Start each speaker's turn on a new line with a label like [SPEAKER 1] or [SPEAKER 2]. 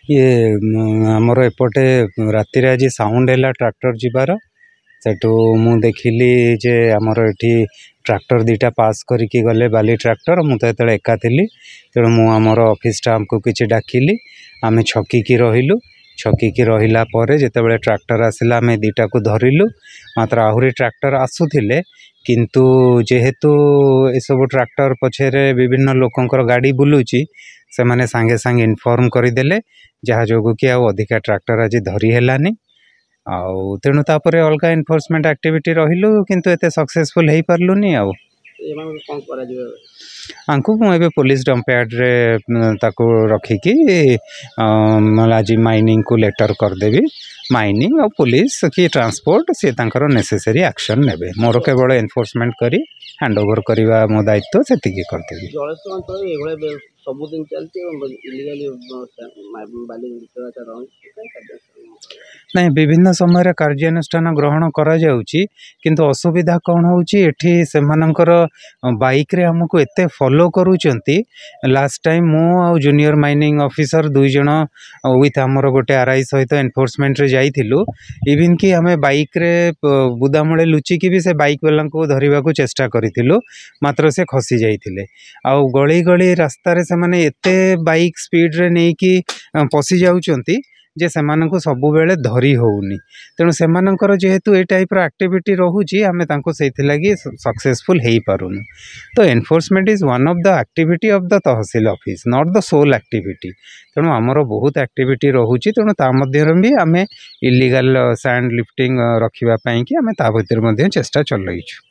[SPEAKER 1] ये आमर एपटे राति आज साउंड है ट्रैक्टर जीवार सेठू मु देखिली जे आमर एठी ट्रैक्टर दीटा पास करके गले बाली ट्रैक्टर मु तो ये एका थी तेणु मु आमर ऑफिस स्टाफ को किसी डाकिली आम छकिकी रहिलु छकिकी रहिला परे जेतेबेले ट्रैक्टर आसिला आम दीटा को धरिलु मात्र आहुरी ट्रैक्टर आसुथिले किंतु जेहेतु ए सब ट्रैक्टर पछरे विभिन्न लोकंकर गाड़ी बुलूची से माने सांगे सांगे इनफॉर्म करदेले जहाँ जो कि अधिका ट्रैक्टर आज धरी हेलानी आउ तेणु तापर अलग एनफोर्समेंट एक्टिविटी रहिलु किंतु एते सक्सेसफुल हो पार्लुनी आउ आंकु मुझे पुलिस डंपयार्ड रे ताकू रखिकी आज माइनिंग को लेटर करदेवी माइनिंग और पुलिस कि ट्रांसपोर्ट सी तांकर नेसेसरी एक्शन नेबे मोर केवल एनफोर्समेंट करी हैंड ओवर करवा मो दायित्व से करदेवी।
[SPEAKER 2] सबुदिन चलती
[SPEAKER 1] नहीं विभिन्न समय कार्यानुष्ठान ग्रहण करा जाउची किंतु असुविधा कौन होउची एठी सेमानंकर बाइक रे हमको एते फॉलो करूचंती लास्ट टाइम मो आ जूनियर माइनिंग ऑफिसर दुई जन विथ हमर गोटे आरआई सहित एनफोर्समेंट रे जाइथिलु इवन कि हमें बाइक रे बुदामळे लुची कि भी से बाइक वाला को धरिबा को चेष्टा करिथिलु मात्र से खसी जाइथिले आ गली गली रास्ता रे से माने एते बाइक स्पीड रे नै कि पसी जाउचंती जे सेमानंको सबु बेले धरी होउनी तेणु सेमानंकर जेहेतु ए टाइप रो एक्टिविटी रहुची आमे तांको सेथि लागि सक्सेसफुल हेई पारुनु। तो enforcement is one of the activity of the tehsil office not the sole activity तेणु आमर बहुत एक्टिविटी रहुची तेणु ता मध्य भी आमे इलीगल सैंड लिफ्टिंग रखिबा पई कि आमे ता भीतर मध्य चेष्टा चलैछु।